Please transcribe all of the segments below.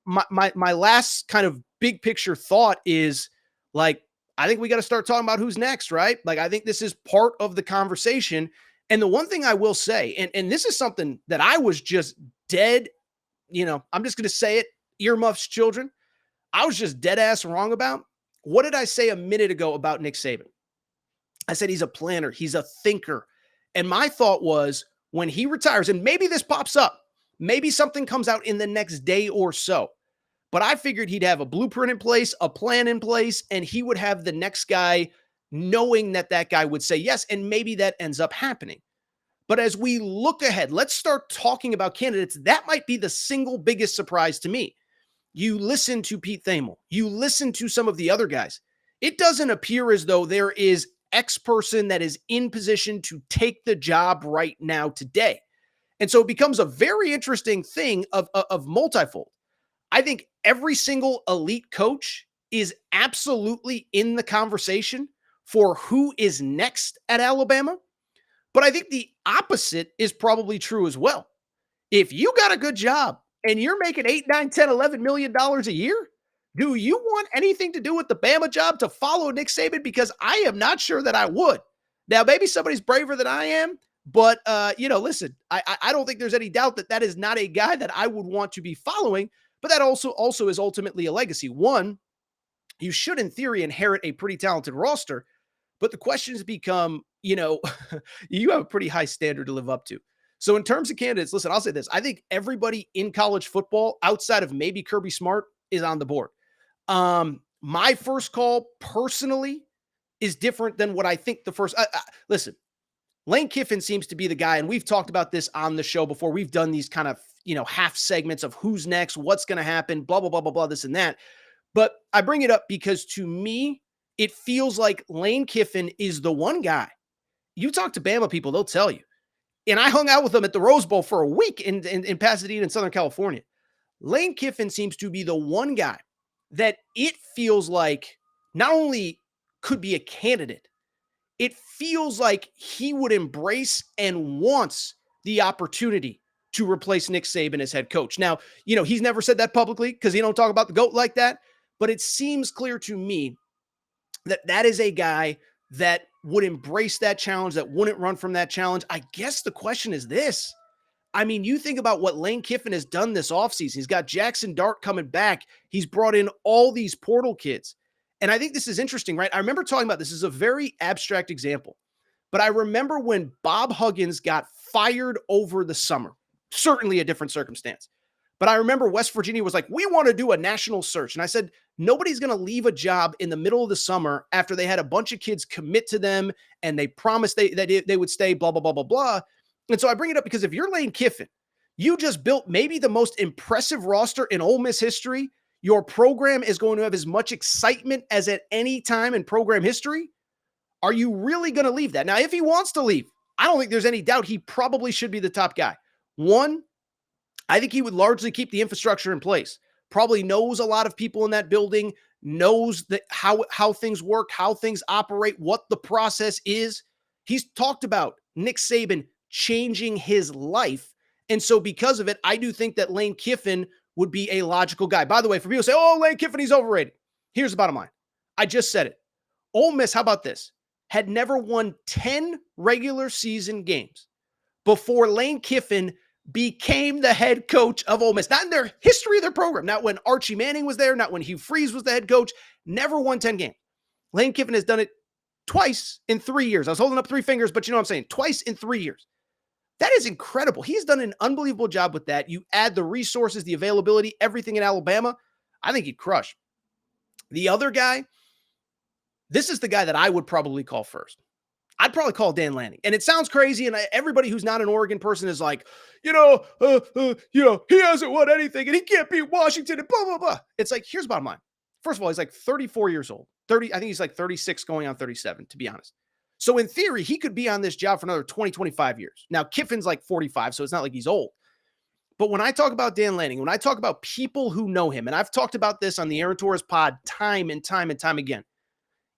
my last kind of big picture thought is like, I think we got to start talking about who's next, right? Like, I think this is part of the conversation. And the one thing I will say, and this is something that I was just dead, I'm just going to say it, earmuffs, children. I was just dead ass wrong about. What did I say a minute ago about Nick Saban? I said he's a planner, he's a thinker. And my thought was when he retires, and maybe this pops up, maybe something comes out in the next day or so. But I figured he'd have a blueprint in place, a plan in place, and he would have the next guy knowing that that guy would say yes. And maybe that ends up happening. But as we look ahead, let's start talking about candidates. That might be the single biggest surprise to me. You listen to Pete Thamel, you listen to some of the other guys. It doesn't appear as though there is X person that is in position to take the job right now today. And so it becomes a very interesting thing of multifold. I think every single elite coach is absolutely in the conversation for who is next at Alabama. But I think the opposite is probably true as well. If you got a good job and you're making 8, 9, 10, $11 million a year, do you want anything to do with the Bama job to follow Nick Saban? Because I am not sure that I would. Now, maybe somebody's braver than I am, but listen, I don't think there's any doubt that that is not a guy that I would want to be following. But that also is ultimately a legacy. One, you should, in theory, inherit a pretty talented roster. But the questions become, you have a pretty high standard to live up to. So in terms of candidates, listen, I'll say this. I think everybody in college football, outside of maybe Kirby Smart, is on the board. My first call personally is different than what I think the first. Listen, Lane Kiffin seems to be the guy, and we've talked about this on the show before. We've done these kind of, half segments of who's next, what's going to happen, blah, blah, blah, blah, blah, this and that. But I bring it up because to me, it feels like Lane Kiffin is the one guy. You talk to Bama people, they'll tell you. And I hung out with them at the Rose Bowl for a week in Pasadena in Southern California. Lane Kiffin seems to be the one guy that it feels like not only could be a candidate, it feels like he would embrace and wants the opportunity to replace Nick Saban as head coach. Now, he's never said that publicly because he don't talk about the GOAT like that, but it seems clear to me that that is a guy that would embrace that challenge, that wouldn't run from that challenge. I guess the question is this. I mean, you think about what Lane Kiffin has done this offseason. He's got Jackson Dart coming back. He's brought in all these portal kids. And I think this is interesting, right? I remember talking about this is a very abstract example, but I remember when Bob Huggins got fired over the summer, certainly a different circumstance. But I remember West Virginia was like, we want to do a national search. And I said, nobody's going to leave a job in the middle of the summer after they had a bunch of kids commit to them and they promised that they would stay, blah, blah, blah, blah, blah. And so I bring it up because if you're Lane Kiffin, you just built maybe the most impressive roster in Ole Miss history. Your program is going to have as much excitement as at any time in program history. Are you really going to leave that? Now, if he wants to leave, I don't think there's any doubt he probably should be the top guy. One, I think he would largely keep the infrastructure in place. Probably knows a lot of people in that building, knows that how things work, how things operate, what the process is. He's talked about Nick Saban changing his life. And so because of it, I do think that Lane Kiffin would be a logical guy. By the way, for people who say, oh, Lane Kiffin, he's overrated. Here's the bottom line. I just said it. Ole Miss, how about this? Had never won 10 regular season games before Lane Kiffin became the head coach of Ole Miss. Not in their history of their program. Not when Archie Manning was there. Not when Hugh Freeze was the head coach. Never won 10 games. Lane Kiffin has done it twice in 3 years. I was holding up 3 fingers, but you know what I'm saying? Twice in 3 years. That is incredible. He's done an unbelievable job with that. You add the resources, the availability, everything in Alabama. I think he'd crush. The other guy, this is the guy that I would probably call first. I'd probably call Dan Lanning. And it sounds crazy, and everybody who's not an Oregon person is like, he hasn't won anything, and he can't beat Washington, and blah, blah, blah. It's like, here's the bottom line. First of all, he's like 34 years old. I think he's like 36 going on 37, to be honest. So in theory, he could be on this job for another 20, 25 years. Now, Kiffin's like 45, so it's not like he's old. But when I talk about Dan Lanning, when I talk about people who know him, and I've talked about this on the Aaron Torres pod time and time and time again,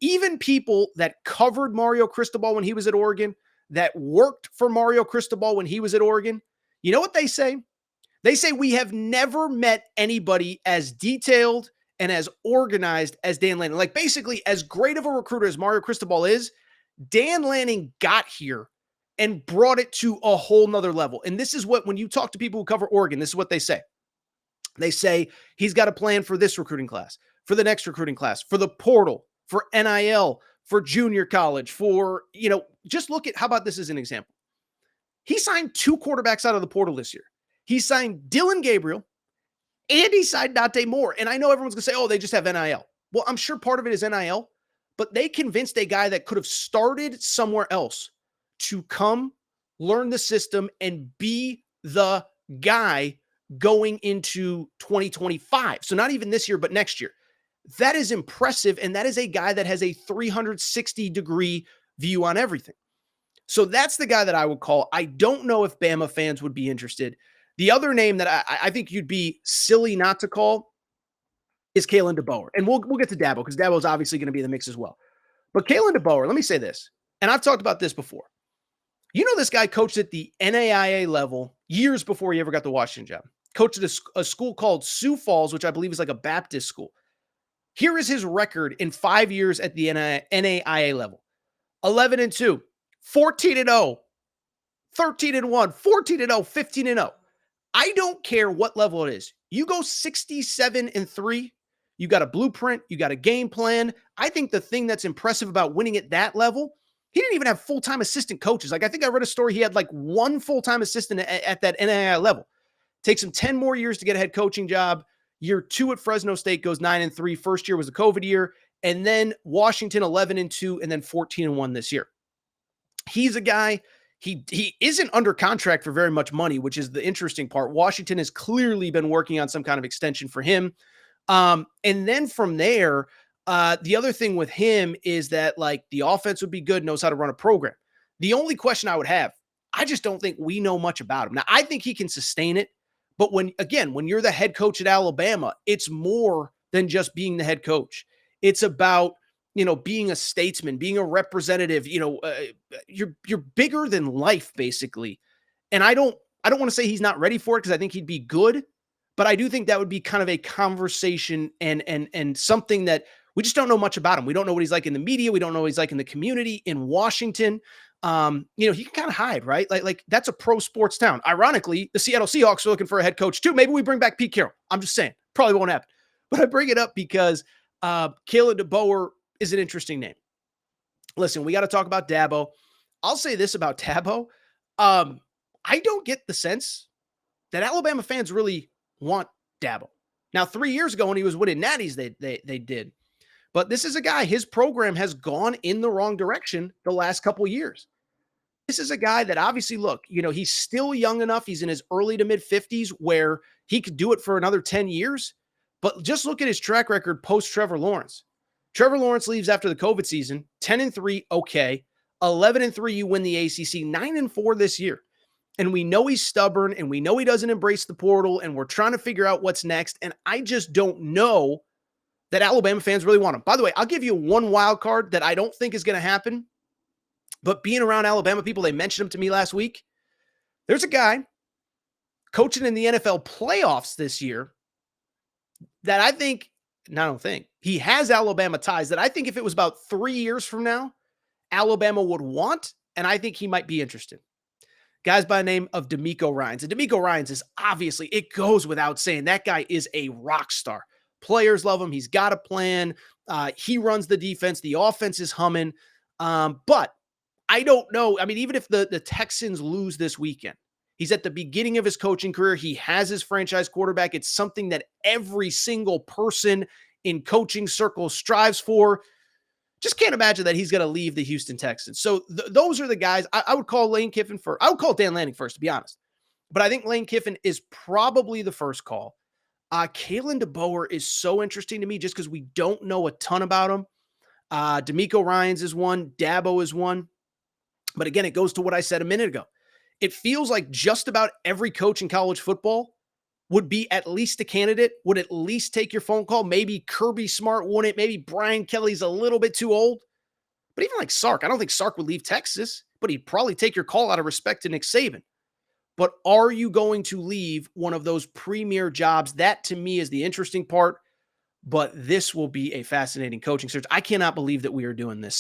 even people that covered Mario Cristobal when he was at Oregon, that worked for Mario Cristobal when he was at Oregon, you know what they say? They say we have never met anybody as detailed and as organized as Dan Lanning. Like basically, as great of a recruiter as Mario Cristobal is, Dan Lanning got here and brought it to a whole nother level. And this is what, when you talk to people who cover Oregon, this is what they say. They say he's got a plan for this recruiting class, for the next recruiting class, for the portal, for NIL, for junior college, for, just look at, how about this as an example? He signed 2 quarterbacks out of the portal this year. He signed Dylan Gabriel and he signed Dante Moore. And I know everyone's going to say, oh, they just have NIL. Well, I'm sure part of it is NIL, but they convinced a guy that could have started somewhere else to come, learn the system, and be the guy going into 2025. So not even this year, but next year. That is impressive. And that is a guy that has a 360-degree view on everything. So that's the guy that I would call. I don't know if Bama fans would be interested. The other name that I think you'd be silly not to call is Kalen DeBoer. And we'll get to Dabo because Dabo is obviously going to be in the mix as well. But Kalen DeBoer, let me say this, and I've talked about this before. You know, this guy coached at the NAIA level years before he ever got the Washington job. Coached at a school called Sioux Falls, which I believe is like a Baptist school. Here is his record in 5 years at the NAIA level. 11-2, 14-0, 13-1, 14-0, 15-0. I don't care what level it is. You go 67-3, you got a blueprint, you got a game plan. I think the thing that's impressive about winning at that level, he didn't even have full-time assistant coaches. Like, I think I read a story, he had like 1 full-time assistant at that NAIA level. Takes him 10 more years to get a head coaching job. Year 2 at Fresno State goes 9-3. First year was the COVID year. And then Washington 11-2 and then 14-1 this year. He's a guy, he isn't under contract for very much money, which is the interesting part. Washington has clearly been working on some kind of extension for him. And then from there, the other thing with him is that like the offense would be good, knows how to run a program. The only question I would have, I just don't think we know much about him. Now, I think he can sustain it. But when you're the head coach at Alabama, it's more than just being the head coach. It's about, being a statesman, being a representative, you're bigger than life basically. And I don't want to say he's not ready for it because I think he'd be good, but I do think that would be kind of a conversation and something that we just don't know much about him. We don't know what he's like in the media. We don't know what he's like in the community in Washington. He can kind of hide, right? Like that's a pro sports town. Ironically, the Seattle Seahawks are looking for a head coach too. Maybe we bring back Pete Carroll. I'm just saying, probably won't happen. But I bring it up because Kalen DeBoer is an interesting name. Listen, we got to talk about Dabo. I'll say this about Dabo. I don't get the sense that Alabama fans really want Dabo. Now, 3 years ago when he was winning natties, they did. But this is a guy, his program has gone in the wrong direction the last couple of years. This is a guy that obviously, look, he's still young enough. He's in his early to mid 50s where he could do it for another 10 years. But just look at his track record post Trevor Lawrence. Trevor Lawrence leaves after the COVID season, 10-3, okay. 11-3, you win the ACC, 9-4 this year. And we know he's stubborn and we know he doesn't embrace the portal and we're trying to figure out what's next. And I just don't know that Alabama fans really want him. By the way, I'll give you one wild card that I don't think is going to happen. But being around Alabama people, they mentioned him to me last week. There's a guy coaching in the NFL playoffs this year that he has Alabama ties that I think if it was about 3 years from now, Alabama would want, and I think he might be interested. Guys by the name of DeMeco Ryans. And DeMeco Ryans is obviously, it goes without saying, that guy is a rock star. Players love him. He's got a plan. He runs the defense. The offense is humming. But I don't know. I mean, even if the Texans lose this weekend, he's at the beginning of his coaching career. He has his franchise quarterback. It's something that every single person in coaching circles strives for. Just can't imagine that he's going to leave the Houston Texans. So those are the guys. I would call Lane Kiffin first. I would call Dan Lanning first, to be honest. But I think Lane Kiffin is probably the first call. Kalen DeBoer is so interesting to me just because we don't know a ton about him. DeMeco Ryans is one. Dabo is one. But again, it goes to what I said a minute ago. It feels like just about every coach in college football would be at least a candidate, would at least take your phone call. Maybe Kirby Smart wouldn't. Maybe Brian Kelly's a little bit too old. But even like Sark, I don't think Sark would leave Texas, but he'd probably take your call out of respect to Nick Saban. but are you going to leave one of those premier jobs? That to me is the interesting part, but this will be a fascinating coaching search. I cannot believe that we are doing this